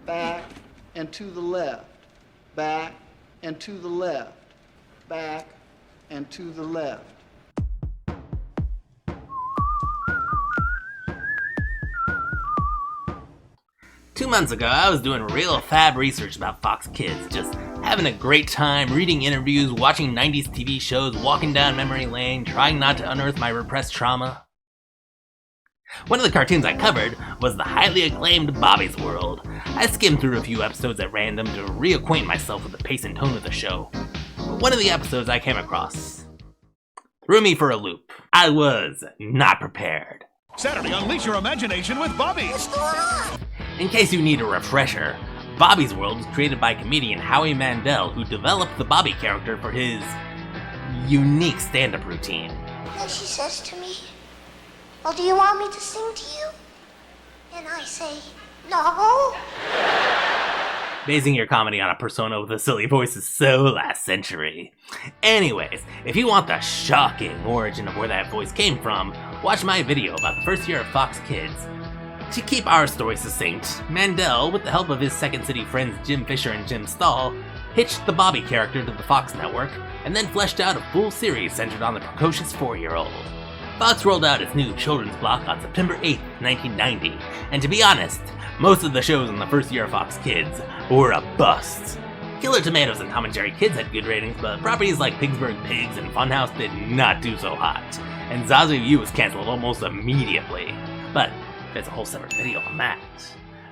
back and to the left, back and to the left, back and to the left. 2 months ago, I was doing real fab research about Fox Kids, just having a great time, reading interviews, watching 90s TV shows, walking down memory lane, trying not to unearth my repressed trauma. One of the cartoons I covered was the highly acclaimed Bobby's World. I skimmed through a few episodes at random to reacquaint myself with the pace and tone of the show. But one of the episodes I came across threw me for a loop. I was not prepared. Saturday, unleash your imagination with Bobby. What's going on? In case you need a refresher, Bobby's World was created by comedian Howie Mandel, who developed the Bobby character for his unique stand-up routine. And she says to me, well, do you want me to sing to you? And I say, no. Basing your comedy on a persona with a silly voice is so last century. Anyways, if you want the shocking origin of where that voice came from, watch my video about the first year of Fox Kids. To keep our story succinct, Mandel, with the help of his Second City friends Jim Fisher and Jim Stahl, pitched the Bobby character to the Fox network, and then fleshed out a full series centered on the precocious 4-year-old. Fox rolled out its new children's block on September 8th, 1990, and to be honest, most of the shows in the first year of Fox Kids were a bust. Killer Tomatoes and Tom and Jerry Kids had good ratings, but properties like Pigsburg Pigs and Funhouse did not do so hot, and Zazoo U was cancelled almost immediately. But there's a whole separate video on that.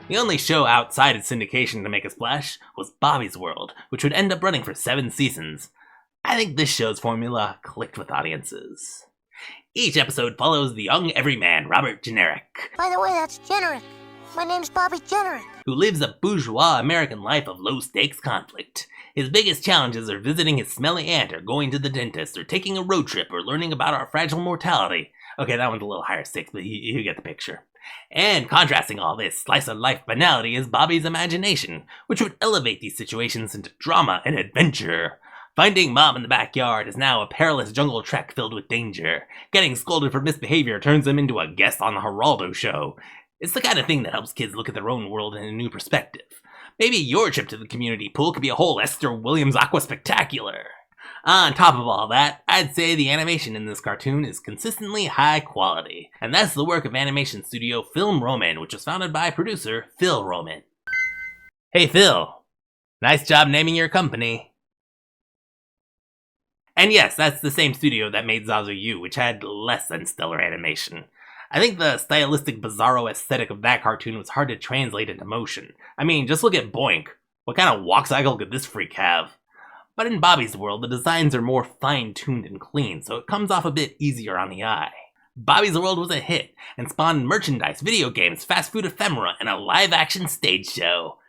The only show outside its syndication to make a splash was Bobby's World, which would end up running for 7 seasons. I think this show's formula clicked with audiences. Each episode follows the young everyman, Robert Generic. By the way, that's Generic. My name's Bobby Generic. Who lives a bourgeois American life of low-stakes conflict. His biggest challenges are visiting his smelly aunt, or going to the dentist, or taking a road trip, or learning about our fragile mortality. Okay, that one's a little higher stakes, but you get the picture. And contrasting all this slice-of-life banality is Bobby's imagination, which would elevate these situations into drama and adventure. Finding Mom in the backyard is now a perilous jungle trek filled with danger. Getting scolded for misbehavior turns him into a guest on the Geraldo show. It's the kind of thing that helps kids look at their own world in a new perspective. Maybe your trip to the community pool could be a whole Esther Williams Aqua Spectacular. On top of all that, I'd say the animation in this cartoon is consistently high quality, and that's the work of animation studio Film Roman, which was founded by producer Phil Roman. Hey Phil, nice job naming your company. And yes, that's the same studio that made Zazoo U, which had less than stellar animation. I think the stylistic bizarro aesthetic of that cartoon was hard to translate into motion. I mean, just look at Boink. What kind of walk cycle could this freak have? But in Bobby's World, the designs are more fine-tuned and clean, so it comes off a bit easier on the eye. Bobby's World was a hit, and spawned merchandise, video games, fast food ephemera, and a live-action stage show.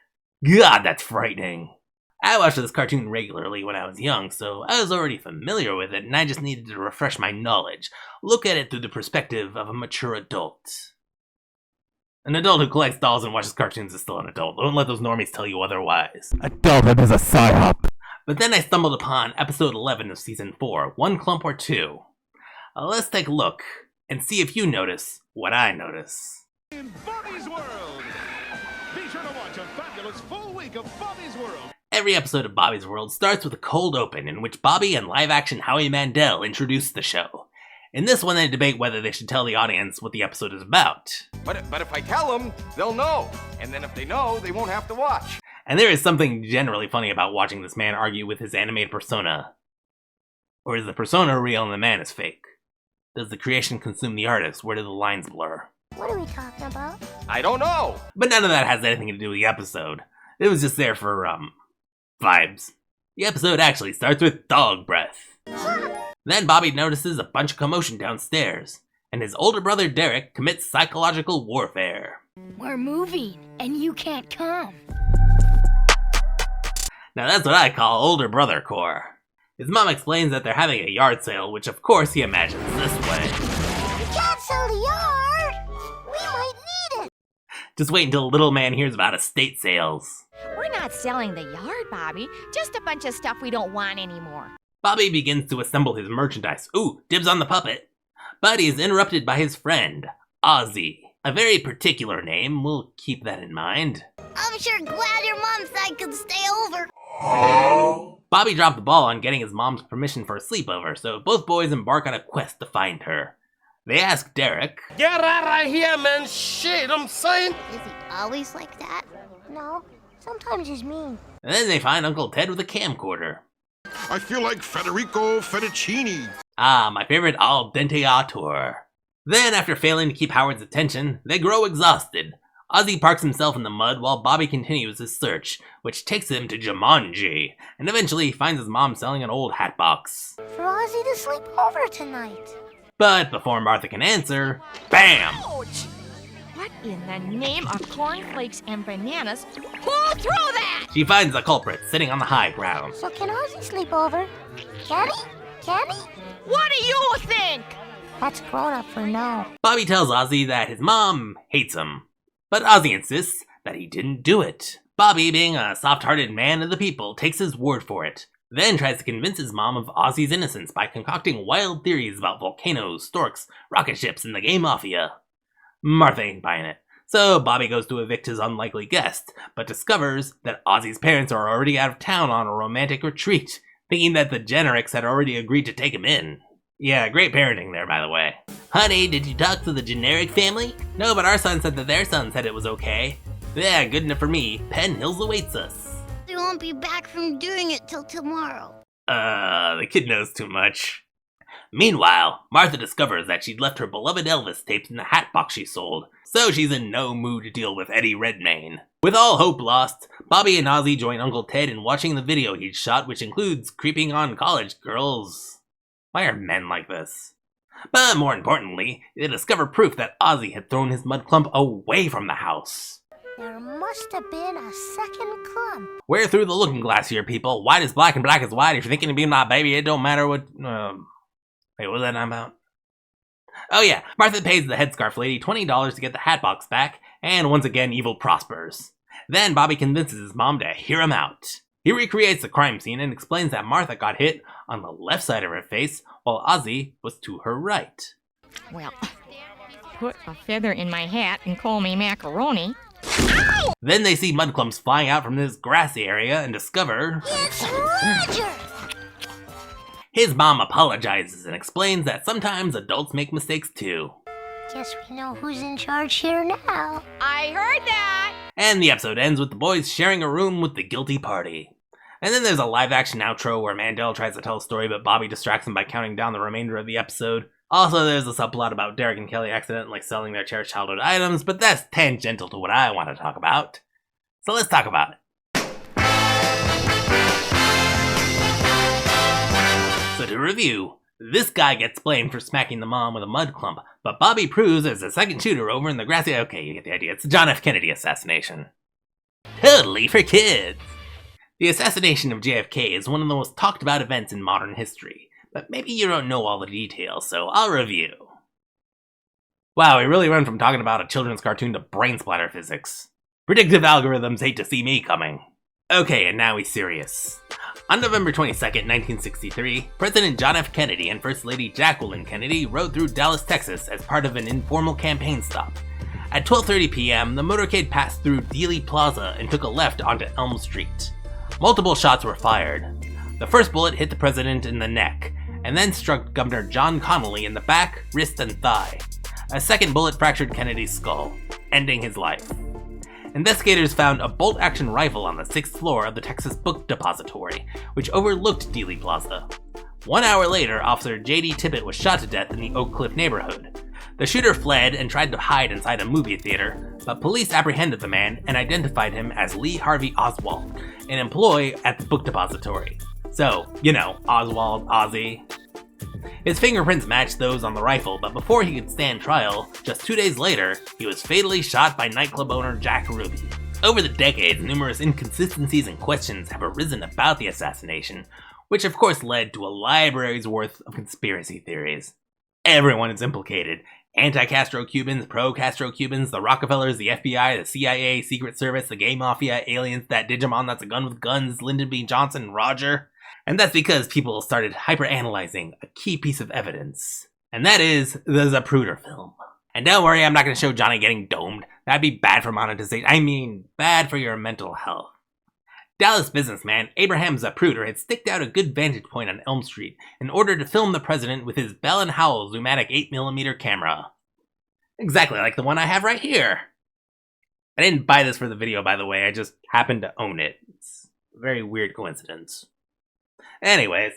God, that's frightening. I watched this cartoon regularly when I was young, so I was already familiar with it, and I just needed to refresh my knowledge. Look at it through the perspective of a mature adult. An adult who collects dolls and watches cartoons is still an adult. Don't let those normies tell you otherwise. Adulthood is a psyop. But then I stumbled upon episode 11 of season 4, One Clump or Two. Let's take a look and see if you notice what I notice. In Bobby's World! Be sure to watch a fabulous full week of Bobby's World. Every episode of Bobby's World starts with a cold open in which Bobby and live-action Howie Mandel introduce the show. In this one, they debate whether they should tell the audience what the episode is about. But if I tell them, they'll know. And then if they know, they won't have to watch. And there is something generally funny about watching this man argue with his animated persona. Or is the persona real and the man is fake? Does the creation consume the artist? Where do the lines blur? What are we talking about? I don't know. But none of that has anything to do with the episode. It was just there for, vibes. The episode actually starts with dog breath. Then Bobby notices a bunch of commotion downstairs, and his older brother Derek commits psychological warfare. We're moving, and you can't come. Now that's what I call older brother core. His mom explains that they're having a yard sale, which of course he imagines this way. You can't sell the yard. We might need it. Just wait until little man hears about estate sales. We're not selling the yard, Bobby. Just a bunch of stuff we don't want anymore. Bobby begins to assemble his merchandise. Ooh, dibs on the puppet. But he is interrupted by his friend, Ozzie. A very particular name, we'll keep that in mind. I'm sure glad your mom said I could stay over. Bobby dropped the ball on getting his mom's permission for a sleepover, so both boys embark on a quest to find her. They ask Derek, Get out of here, man. Shit, I'm saying. Is he always like that? No, sometimes he's mean. and then they find Uncle Ted with a camcorder. I feel like Federico Fettuccini. Ah, my favorite al dente auteur. Then, after failing to keep Howard's attention, they grow exhausted. Ozzie parks himself in the mud while Bobby continues his search, which takes him to Jumanji, and eventually finds his mom selling an old hat box. For Ozzie to sleep over tonight. But before Martha can answer, BAM! Ouch! What in the name of cornflakes and bananas? Who threw that? She finds the culprit sitting on the high ground. So can Ozzie sleep over? Can he? Can he? What do you think? That's grown up for now. Bobby tells Ozzie that his mom hates him, but Ozzie insists that he didn't do it. Bobby, being a soft-hearted man of the people, takes his word for it, then tries to convince his mom of Ozzie's innocence by concocting wild theories about volcanoes, storks, rocket ships, and the gay mafia. Martha ain't buying it, so Bobby goes to evict his unlikely guest, but discovers that Ozzie's parents are already out of town on a romantic retreat, thinking that the Generics had already agreed to take him in. Yeah, great parenting there, by the way. Honey, did you talk to the Generic family? No, but our son said that their son said it was okay. Yeah, good enough for me. Penn Hills awaits us. They won't be back from doing it till tomorrow. The kid knows too much. Meanwhile, Martha discovers that she'd left her beloved Elvis tapes in the hat box she sold, so she's in no mood to deal with Eddie Redmayne. With all hope lost, Bobby and Ozzie join Uncle Ted in watching the video he'd shot, which includes creeping on college girls. Why are men like this? But more importantly, they discover proof that Ozzie had thrown his mud clump away from the house. There must have been a second clump. We're through the looking glass here, people. White is black and black is white. If you're thinking of being my baby, it don't matter what... Wait, what was that about? Oh yeah, Martha pays the headscarf lady $20 to get the hat box back, and once again, evil prospers. Then Bobby convinces his mom to hear him out. He recreates the crime scene and explains that Martha got hit on the left side of her face, while Ozzie was to her right. Well, put a feather in my hat and call me macaroni. Then they see mud clumps flying out from this grassy area and discover... It's Roger! His mom apologizes and explains that sometimes adults make mistakes too. Guess we know who's in charge here now. I heard that! And the episode ends with the boys sharing a room with the guilty party. And then there's a live-action outro where Mandel tries to tell a story, but Bobby distracts him by counting down the remainder of the episode. Also, there's a subplot about Derek and Kelly accidentally selling their cherished childhood items, but that's tangential to what I want to talk about. So let's talk about it. So to review, this guy gets blamed for smacking the mom with a mud clump, but Bobby proves there's a second shooter over in the grassy... Okay, you get the idea. It's the John F. Kennedy assassination. Totally for kids! The assassination of JFK is one of the most talked about events in modern history, but maybe you don't know all the details, so I'll review. Wow, we really went from talking about a children's cartoon to brain splatter physics. Predictive algorithms hate to see me coming. Okay, and now he's serious. On November 22nd, 1963, President John F. Kennedy and First Lady Jacqueline Kennedy rode through Dallas, Texas as part of an informal campaign stop. At 12:30 p.m., the motorcade passed through Dealey Plaza and took a left onto Elm Street. Multiple shots were fired. The first bullet hit the president in the neck, and then struck Governor John Connally in the back, wrist, and thigh. A second bullet fractured Kennedy's skull, ending his life. Investigators found a bolt-action rifle on the 6th floor of the Texas Book Depository, which overlooked Dealey Plaza. 1 hour later, Officer J.D. Tippit was shot to death in the Oak Cliff neighborhood. The shooter fled and tried to hide inside a movie theater, but police apprehended the man and identified him as Lee Harvey Oswald, an employee at the book depository. So, you know, Oswald, Ozzie. His fingerprints matched those on the rifle, but before he could stand trial, just 2 days later, he was fatally shot by nightclub owner Jack Ruby. Over the decades, numerous inconsistencies and questions have arisen about the assassination, which of course led to a library's worth of conspiracy theories. Everyone is implicated. Anti-Castro Cubans, pro-Castro Cubans, the Rockefellers, the FBI, the CIA, Secret Service, the gay mafia, aliens, that Digimon that's a gun with guns, Lyndon B. Johnson, Roger. And that's because people started hyper-analyzing a key piece of evidence. And that is the Zapruder film. And don't worry, I'm not going to show Johnny getting domed. That'd be bad for monetization. I mean, bad for your mental health. Dallas businessman Abraham Zapruder had staked out a good vantage point on Elm Street in order to film the president with his Bell & Howell Zoomatic 8mm camera. Exactly like the one I have right here. I didn't buy this for the video, by the way, I just happened to own it. It's a very weird coincidence. Anyways,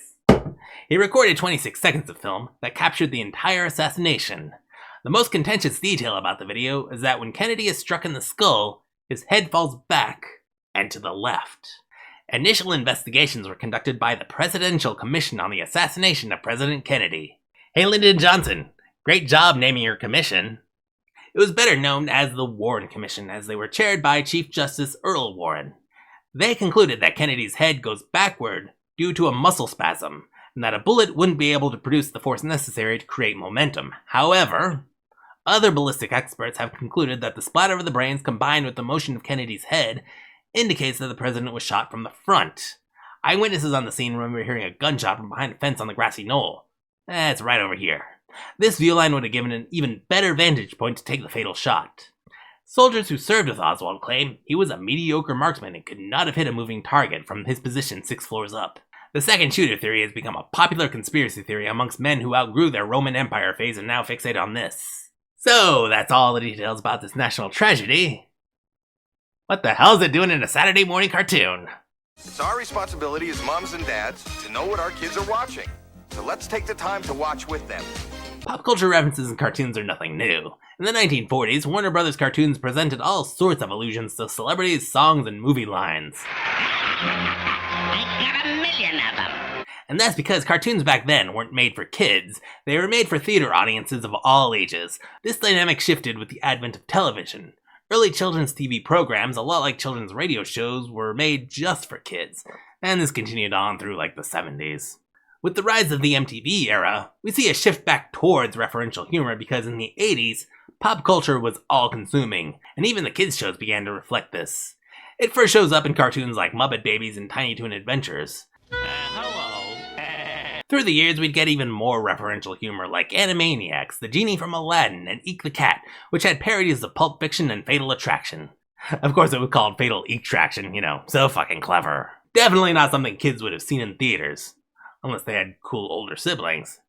he recorded 26 seconds of film that captured the entire assassination. The most contentious detail about the video is that when Kennedy is struck in the skull, his head falls back and to the left. Initial investigations were conducted by the Presidential Commission on the Assassination of President Kennedy. Hey, Lyndon Johnson, great job naming your commission. It was better known as the Warren Commission, as they were chaired by Chief Justice Earl Warren. They concluded that Kennedy's head goes backward due to a muscle spasm, and that a bullet wouldn't be able to produce the force necessary to create momentum. However, other ballistic experts have concluded that the splatter of the brains combined with the motion of Kennedy's head indicates that the president was shot from the front. Eyewitnesses on the scene remember hearing a gunshot from behind a fence on the grassy knoll. That's right over here. This view line would have given an even better vantage point to take the fatal shot. Soldiers who served with Oswald claim he was a mediocre marksman and could not have hit a moving target from his position 6 floors up. The second shooter theory has become a popular conspiracy theory amongst men who outgrew their Roman Empire phase and now fixate on this. So, that's all the details about this national tragedy. What the hell is it doing in a Saturday morning cartoon? It's our responsibility as moms and dads to know what our kids are watching. So let's take the time to watch with them. Pop culture references in cartoons are nothing new. In the 1940s, Warner Brothers cartoons presented all sorts of allusions to celebrities, songs, and movie lines. I got 1,000,000 of them. And that's because cartoons back then weren't made for kids. They were made for theater audiences of all ages. This dynamic shifted with the advent of television. Early children's TV programs, a lot like children's radio shows, were made just for kids. And this continued on through like the 70s. With the rise of the MTV era, we see a shift back towards referential humor because in the 80s, pop culture was all-consuming, and even the kids' shows began to reflect this. It first shows up in cartoons like Muppet Babies and Tiny Toon Adventures. Hello. Through the years, we'd get even more referential humor like Animaniacs, The Genie from Aladdin, and Eek the Cat, which had parodies of Pulp Fiction and Fatal Attraction. Of course, it was called Fatal Eektraction, so fucking clever. Definitely not something kids would have seen in theaters. Unless they had cool older siblings.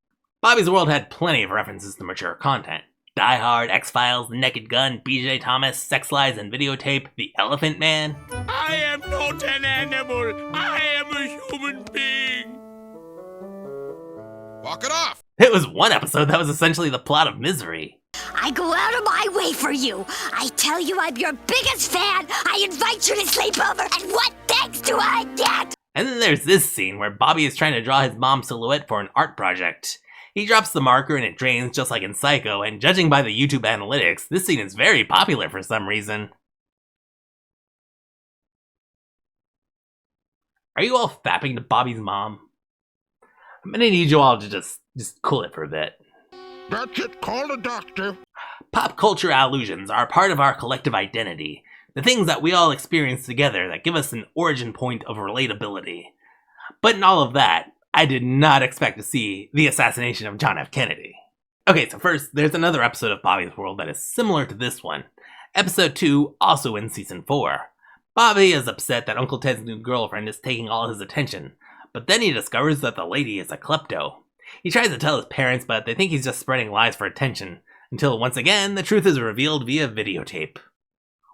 Bobby's World had plenty of references to mature content. Die Hard, X-Files, The Naked Gun, BJ Thomas, Sex Lies and Videotape, The Elephant Man. I am not an animal. I am a human being. Walk it off. It was one episode that was essentially the plot of Misery. I go out of my way for you. I tell you I'm your biggest fan. I invite you to sleep over, and what thanks do I get? And then there's this scene where Bobby is trying to draw his mom's silhouette for an art project. He drops the marker and it drains just like in Psycho, and judging by the YouTube analytics, this scene is very popular for some reason. Are you all fapping to Bobby's mom? I'm gonna need you all to just cool it for a bit. That's it. Call a doctor. Pop culture allusions are part of our collective identity. The things that we all experience together that give us an origin point of relatability. But in all of that, I did not expect to see the assassination of John F. Kennedy. Okay, so first, there's another episode of Bobby's World that is similar to this one. Episode 2, also in Season 4. Bobby is upset that Uncle Ted's new girlfriend is taking all his attention, but then he discovers that the lady is a klepto. He tries to tell his parents, but they think he's just spreading lies for attention, until once again, the truth is revealed via videotape.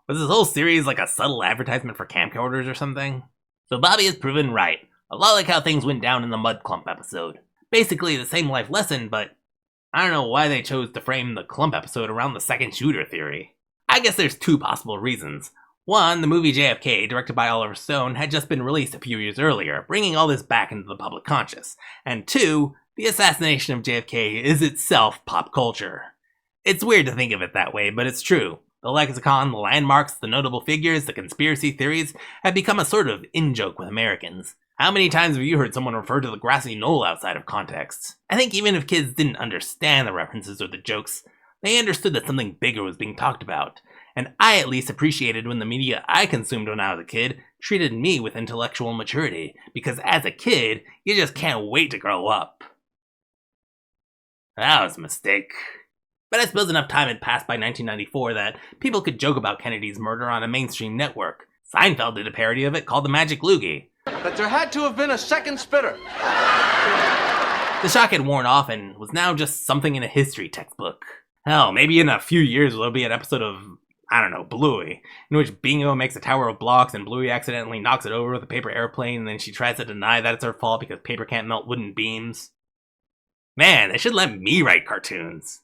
Was this whole series like a subtle advertisement for camcorders or something? So Bobby is proven right, a lot like how things went down in the Mud Clump episode. Basically the same life lesson, but I don't know why they chose to frame the Clump episode around the second shooter theory. I guess there's two possible reasons. One, the movie JFK, directed by Oliver Stone, had just been released a few years earlier, bringing all this back into the public conscious. And two, the assassination of JFK is itself pop culture. It's weird to think of it that way, but it's true. The lexicon, the landmarks, the notable figures, the conspiracy theories have become a sort of in-joke with Americans. How many times have you heard someone refer to the grassy knoll outside of context? I think even if kids didn't understand the references or the jokes, they understood that something bigger was being talked about. And I at least appreciated when the media I consumed when I was a kid treated me with intellectual maturity, because as a kid, you just can't wait to grow up. That was a mistake. But I suppose enough time had passed by 1994 that people could joke about Kennedy's murder on a mainstream network. Seinfeld did a parody of it called The Magic Loogie. But there had to have been a second spitter. The shock had worn off and was now just something in a history textbook. Hell, maybe in a few years there'll be an episode of, I don't know, Bluey, in which Bingo makes a tower of blocks and Bluey accidentally knocks it over with a paper airplane and then she tries to deny that it's her fault because paper can't melt wooden beams. Man, they should let me write cartoons.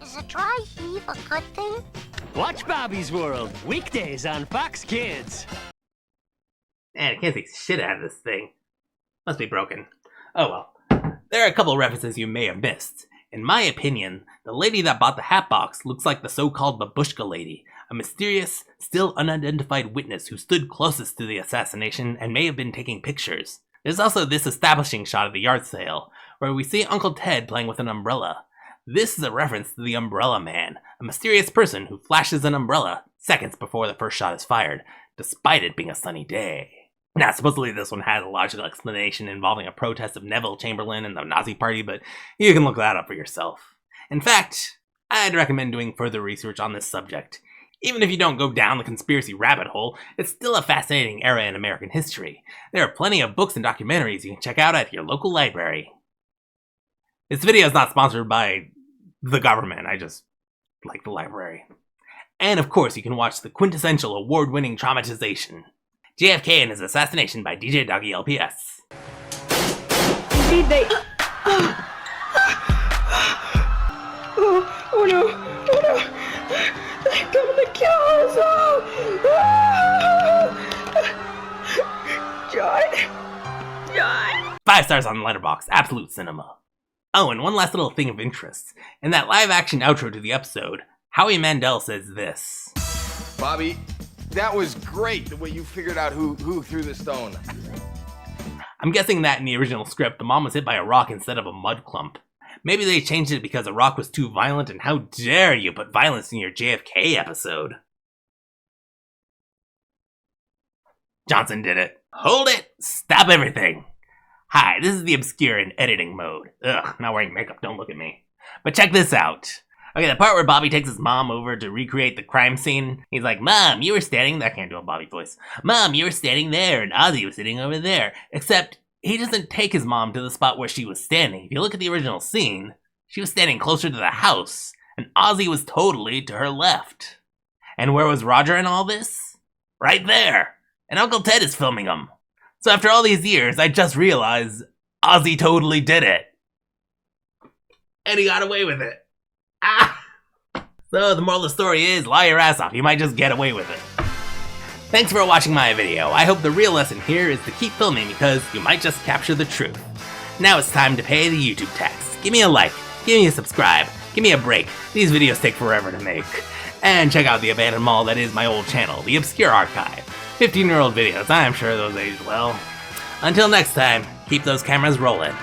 Is a dry heave a good thing? Watch Bobby's World, weekdays on Fox Kids. Man, I can't see shit out of this thing. Must be broken. Oh well. There are a couple references you may have missed. In my opinion, the lady that bought the hat box looks like the so-called Babushka lady, a mysterious, still unidentified witness who stood closest to the assassination and may have been taking pictures. There's also this establishing shot of the yard sale, where we see Uncle Ted playing with an umbrella. This is a reference to the Umbrella Man, a mysterious person who flashes an umbrella seconds before the first shot is fired, despite it being a sunny day. Now, supposedly this one has a logical explanation involving a protest of Neville Chamberlain and the Nazi Party, but you can look that up for yourself. In fact, I'd recommend doing further research on this subject. Even if you don't go down the conspiracy rabbit hole, it's still a fascinating era in American history. There are plenty of books and documentaries you can check out at your local library. This video is not sponsored by the government, I just like the library. And of course, you can watch the quintessential award-winning traumatization, JFK and His Assassination by DJ Doggy LPS. Indeed, they. Oh no! Oh no! They're coming to kill us! John! 5 stars on Letterboxd, absolute cinema. Oh, and one last little thing of interest. In that live-action outro to the episode, Howie Mandel says this. Bobby, that was great, the way you figured out who threw the stone. I'm guessing that in the original script, the mom was hit by a rock instead of a mud clump. Maybe they changed it because a rock was too violent, and how dare you put violence in your JFK episode? Johnson did it. Hold it! Stop everything! Hi, this is the obscure in editing mode. Ugh, not wearing makeup, don't look at me. But check this out. Okay, the part where Bobby takes his mom over to recreate the crime scene, he's like, Mom, you were standing there. I can't do a Bobby voice. Mom, you were standing there, and Ozzie was sitting over there. Except, he doesn't take his mom to the spot where she was standing. If you look at the original scene, she was standing closer to the house, and Ozzie was totally to her left. And where was Roger in all this? Right there. And Uncle Ted is filming him. So after all these years, I just realized Ozzie totally did it. And he got away with it. Ah! So the moral of the story is, lie your ass off, you might just get away with it. Thanks for watching my video. I hope the real lesson here is to keep filming because you might just capture the truth. Now it's time to pay the YouTube tax. Give me a like, give me a subscribe, give me a break. These videos take forever to make. And check out the abandoned mall that is my old channel, The Obscure Archive. 15-year-old videos, I'm sure those aged well. Until next time, keep those cameras rolling.